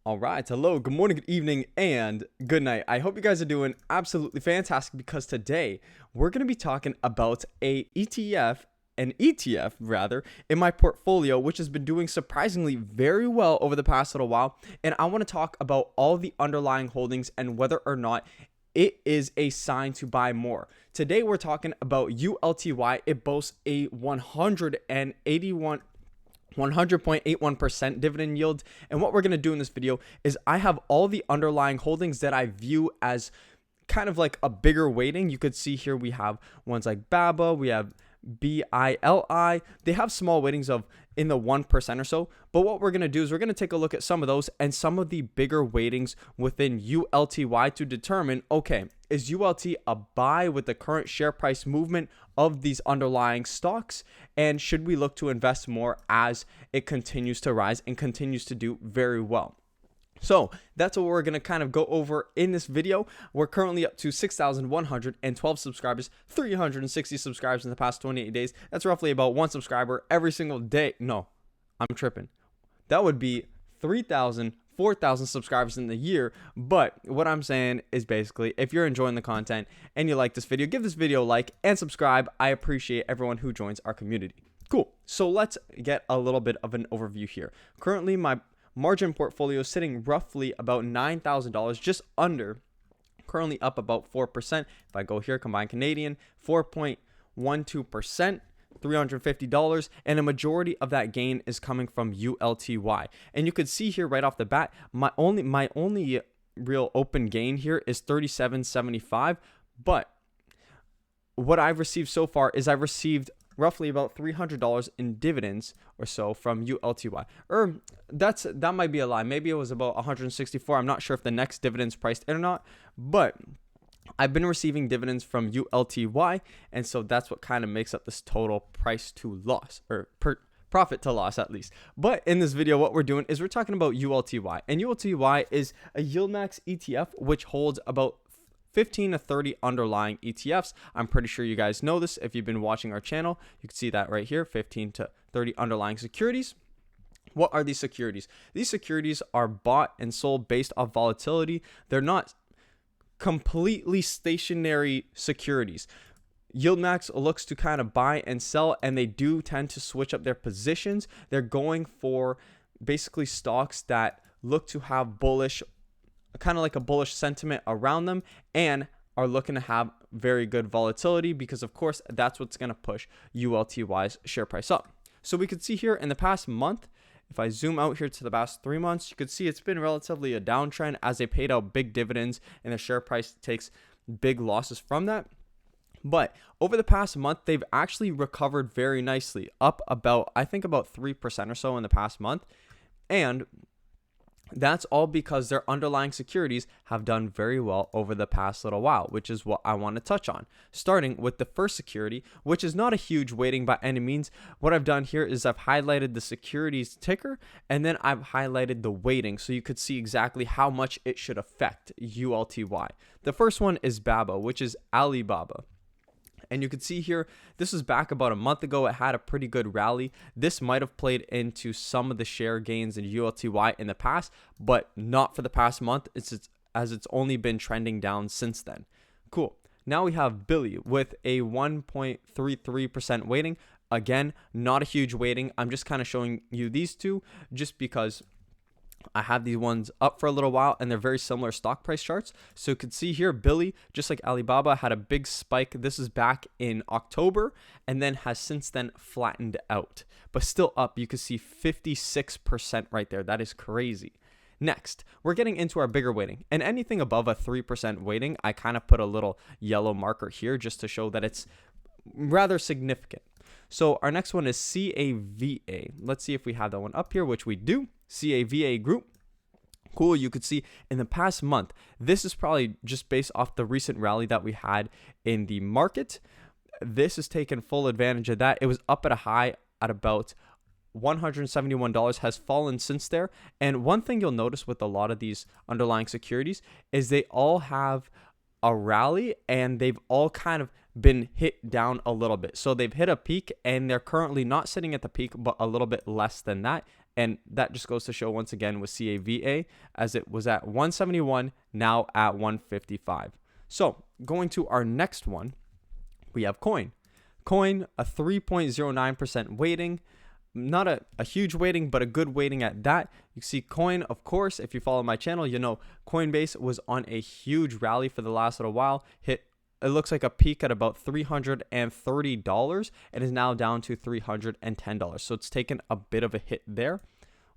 All right, hello, good morning, good evening, and good night. I hope you guys are doing absolutely fantastic because today we're going to be talking about an ETF rather, in my portfolio, which has been doing surprisingly very well over the past little while. And I want to talk about all the underlying holdings and whether or not it is a sign to buy more. Today we're talking about ULTY. It boasts a 100.81% dividend yield. And what we're going to do in this video is I have all the underlying holdings that I view as kind of like a bigger weighting. You could see here we have ones like BABA, we have BILI. They have small weightings of in the 1% or so. But what we're going to do is we're going to take a look at some of those and some of the bigger weightings within ULTY to determine, okay, is ULT a buy with the current share price movement of these underlying stocks? And should we look to invest more as it continues to rise and continues to do very well? So that's what we're going to kind of go over in this video. We're currently up to 6,112 subscribers, 360 subscribers in the past 28 days. That's roughly about one subscriber every single day. No, I'm tripping. That would be 3,000, 4,000 subscribers in the year. But what I'm saying is basically, if you're enjoying the content and you like this video, give this video a like and subscribe. I appreciate everyone who joins our community. Cool. So let's get a little bit of an overview here. Currently, my margin portfolio sitting roughly about $9,000, just under, currently up about 4%. If I go here, combined Canadian, 4.12%, $350, and a majority of that gain is coming from ULTY. And you could see here right off the bat, my only real open gain here is $37.75, but what I've received so far is I've received roughly about $300 in dividends or so from ULTY. Or that might be a lie. Maybe it was about 164. I'm not sure if the next dividend's priced in or not, but I've been receiving dividends from ULTY, and so that's what kind of makes up this total price to loss, or profit to loss at least. But in this video, what we're doing is we're talking about ULTY, and ULTY is a Yieldmax ETF which holds about 15 to 30 underlying ETFs. I'm pretty sure you guys know this. If you've been watching our channel, you can see that right here, 15 to 30 underlying securities. What are these securities? These securities are bought and sold based off volatility. They're not completely stationary securities. Yieldmax looks to kind of buy and sell, and they do tend to switch up their positions. They're going for basically stocks that look to have kind of like a bullish sentiment around them and are looking to have very good volatility, because of course that's what's going to push ULTY's share price up. So we could see here in the past month, if I zoom out here to the past 3 months, you could see it's been relatively a downtrend as they paid out big dividends and the share price takes big losses from that. But over the past month, they've actually recovered very nicely, up about, I think about 3% or so in the past month. And that's all because their underlying securities have done very well over the past little while, which is what I want to touch on. Starting with the first security, which is not a huge weighting by any means. What I've done here is I've highlighted the securities ticker, and then I've highlighted the weighting so you could see exactly how much it should affect ULTY. The first one is BABA, which is Alibaba. And you can see here, this is back about a month ago. It had a pretty good rally. This might have played into some of the share gains in ULTY in the past, but not for the past month, as it's only been trending down since then. Cool. Now we have Billy with a 1.33% weighting. Again, not a huge weighting. I'm just kind of showing you these two just because I have these ones up for a little while and they're very similar stock price charts. So you can see here, Billy, just like Alibaba, had a big spike. This is back in October and then has since then flattened out, but still up. You can see 56% right there. That is crazy. Next, we're getting into our bigger weighting, and anything above a 3% weighting, I kind of put a little yellow marker here just to show that it's rather significant. So our next one is CAVA. Let's see if we have that one up here, which we do. CAVA Group. Cool. You could see in the past month, this is probably just based off the recent rally that we had in the market. This has taken full advantage of that. It was up at a high at about $171, has fallen since there. And one thing you'll notice with a lot of these underlying securities is they all have a rally and they've all kind of been hit down a little bit. So they've hit a peak and they're currently not sitting at the peak, but a little bit less than that. And that just goes to show once again with CAVA, as it was at 171, now at 155. So going to our next one, we have Coin. Coin, a 3.09% weighting. Not a huge weighting, but a good weighting at that. You see Coin, of course, if you follow my channel, you know Coinbase was on a huge rally for the last little while. It looks like a peak at about $330 and is now down to $310. So it's taken a bit of a hit there.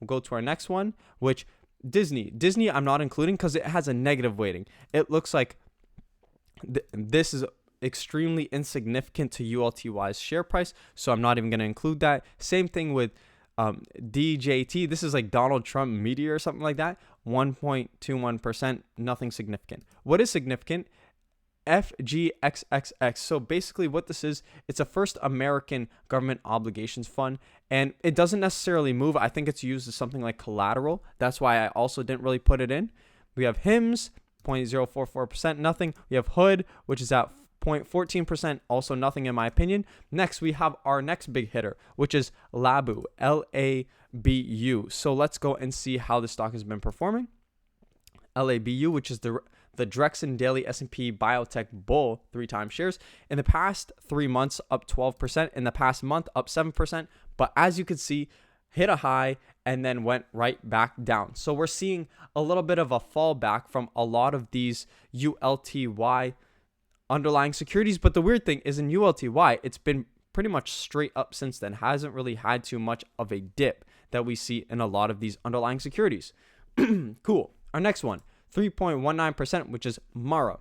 We'll go to our next one, which Disney. Disney I'm not including because it has a negative weighting. It looks like this is extremely insignificant to ULTY's share price, so I'm not even going to include that. Same thing with DJT. This is like Donald Trump Media or something like that. 1.21%, nothing significant. What is significant? FGXXX. So basically what this is, it's a first American government obligations fund, and it doesn't necessarily move. I think it's used as something like collateral. That's why I also didn't really put it in. We have HIMS, 0.044%, nothing. We have Hood, which is at 0.14%, also nothing in my opinion. Next, we have our next big hitter, which is LABU, LABU. So let's go and see how the stock has been performing. LABU, which is the Drexen Daily S&P Biotech Bull 3x shares. In the past 3 months, up 12%. In the past month, up 7%. But as you can see, hit a high and then went right back down. So we're seeing a little bit of a fallback from a lot of these ULTY underlying securities. But the weird thing is in ULTY, it's been pretty much straight up since then. Hasn't really had too much of a dip that we see in a lot of these underlying securities. Cool. Our next one, 3.19%, which is Mara.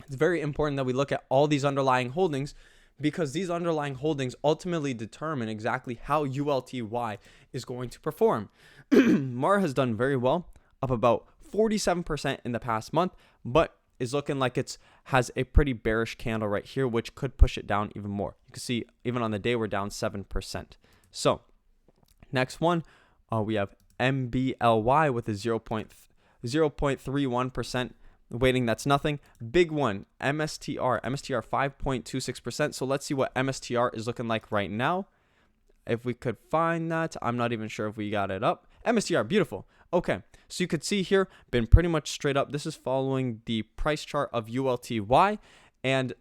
It's very important that we look at all these underlying holdings, because these underlying holdings ultimately determine exactly how ULTY is going to perform. Mara has done very well, up about 47% in the past month, but is looking like it's has a pretty bearish candle right here, which could push it down even more. You can see even on the day we're down 7%. So next one, we have MBLY with a 0.31% weighting. That's nothing. Big one, MSTR 5.26%. So let's see what MSTR is looking like right now. If we could find that, I'm not even sure if we got it up. MSTR, beautiful. Okay, so you could see here, been pretty much straight up. This is following the price chart of ULTY, and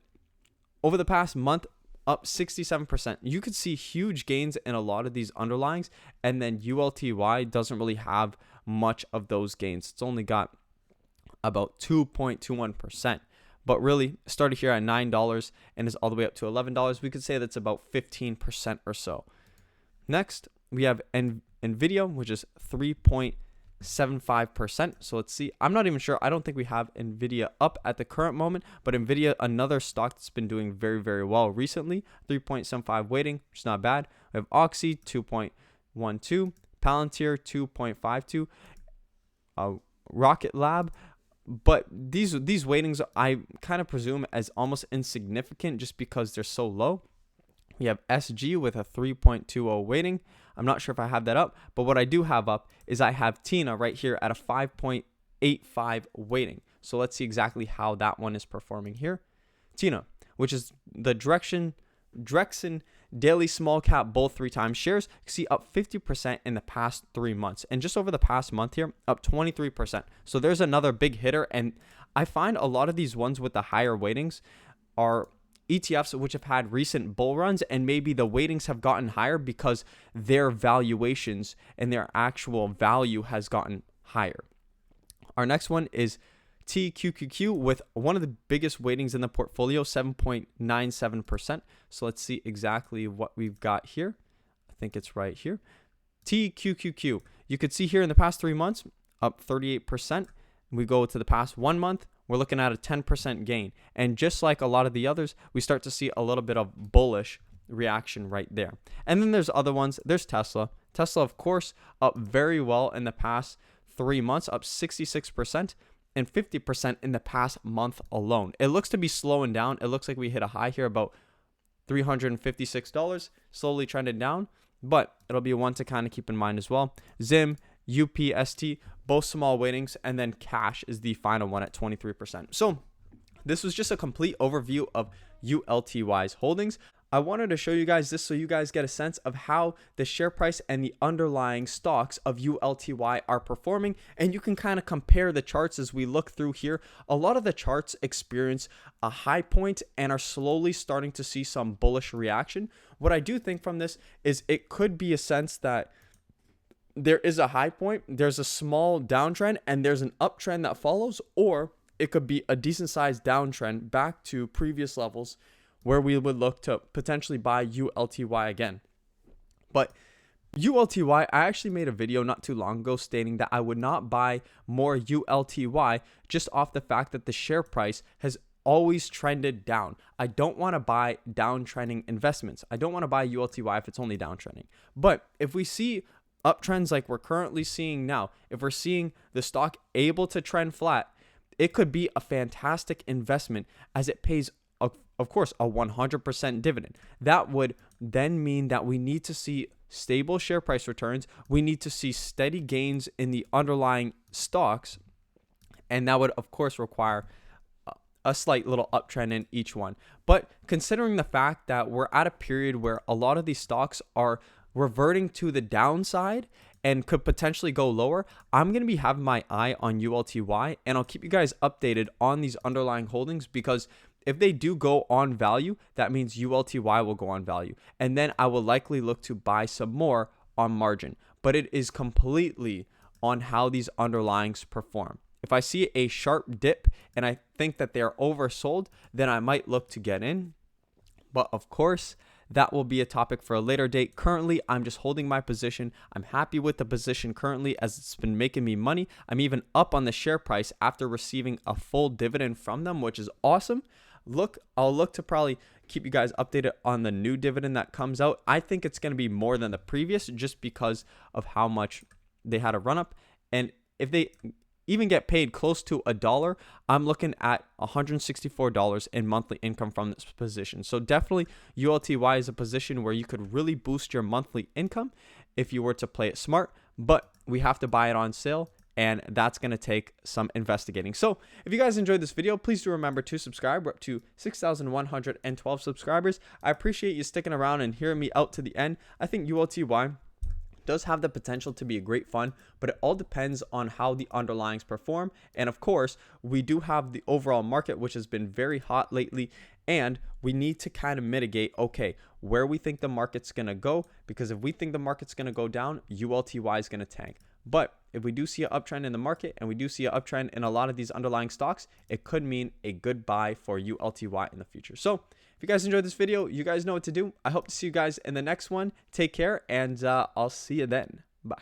over the past month, up 67%. You could see huge gains in a lot of these underlyings, and then ULTY doesn't really have much of those gains. It's only got about 2.21%, but really started here at $9 and is all the way up to $11. We could say that's about 15% or so. Next, we have NVIDIA, which is 3.75%. So let's see. I'm not even sure. I don't think we have NVIDIA up at the current moment, but NVIDIA, another stock that's been doing very, very well recently. 3.75 weighting, which is not bad. We have Oxy, 2.12. Palantir, 2.52. Rocket Lab. But these weightings I kind of presume as almost insignificant just because they're so low. We have SG with a 3.20 weighting. I'm not sure if I have that up, but what I do have up is I have TINA right here at a 5.85 weighting. So let's see exactly how that one is performing here. TINA, which is the Drexen Daily Small Cap Bull 3x shares. You can see up 50% in the past 3 months. And just over the past month here, up 23%. So there's another big hitter. And I find a lot of these ones with the higher weightings are ETFs which have had recent bull runs, and maybe the weightings have gotten higher because their valuations and their actual value has gotten higher. Our next one is TQQQ with one of the biggest weightings in the portfolio, 7.97%. So let's see exactly what we've got here. I think it's right here. TQQQ. You could see here in the past 3 months, up 38%. We go to the past 1 month, we're looking at a 10% gain. And just like a lot of the others, we start to see a little bit of bullish reaction right there. And then there's other ones. There's Tesla. Tesla, of course, up very well in the past 3 months, up 66%. And 50% in the past month alone. It looks to be slowing down. It looks like we hit a high here about $356, slowly trending down, but it'll be one to kind of keep in mind as well. ZIM, UPST, both small weightings, and then cash is the final one at 23%. So this was just a complete overview of ULTY's holdings. I wanted to show you guys this so you guys get a sense of how the share price and the underlying stocks of ULTY are performing, and you can kind of compare the charts as we look through here. A lot of the charts experience a high point and are slowly starting to see some bullish reaction. What I do think from this is it could be a sense that there is a high point, there's a small downtrend, and there's an uptrend that follows, or it could be a decent sized downtrend back to previous levels where we would look to potentially buy ULTY again. But ULTY, I actually made a video not too long ago stating that I would not buy more ULTY just off the fact that the share price has always trended down. I don't want to buy downtrending investments. I don't want to buy ULTY if it's only downtrending. But if we see uptrends like we're currently seeing now, if we're seeing the stock able to trend flat, it could be a fantastic investment as it pays, of course, a 100% dividend. That would then mean that we need to see stable share price returns. We need to see steady gains in the underlying stocks. And that would, of course, require a slight little uptrend in each one. But considering the fact that we're at a period where a lot of these stocks are reverting to the downside and could potentially go lower, I'm going to be having my eye on ULTY, and I'll keep you guys updated on these underlying holdings, because if they do go on value, that means ULTY will go on value. And then I will likely look to buy some more on margin. But it is completely on how these underlyings perform. If I see a sharp dip and I think that they are oversold, then I might look to get in. But of course, that will be a topic for a later date. Currently, I'm just holding my position. I'm happy with the position currently as it's been making me money. I'm even up on the share price after receiving a full dividend from them, which is awesome. I'll look to probably keep you guys updated on the new dividend that comes out. I think it's going to be more than the previous just because of how much they had a run up. And if they even get paid close to $1, I'm looking at $164 in monthly income from this position. So definitely ULTY is a position where you could really boost your monthly income if you were to play it smart, but we have to buy it on sale, and that's going to take some investigating. So if you guys enjoyed this video, please do remember to subscribe. We're up to 6,112 subscribers. I appreciate you sticking around and hearing me out to the end. I think ULTY does have the potential to be a great fund, but it all depends on how the underlyings perform. And of course, we do have the overall market, which has been very hot lately, and we need to kind of mitigate, okay, where we think the market's going to go, because if we think the market's going to go down, ULTY is going to tank. But if we do see an uptrend in the market and we do see an uptrend in a lot of these underlying stocks, it could mean a good buy for ULTY in the future. So if you guys enjoyed this video, you guys know what to do. I hope to see you guys in the next one. Take care, and I'll see you then. Bye.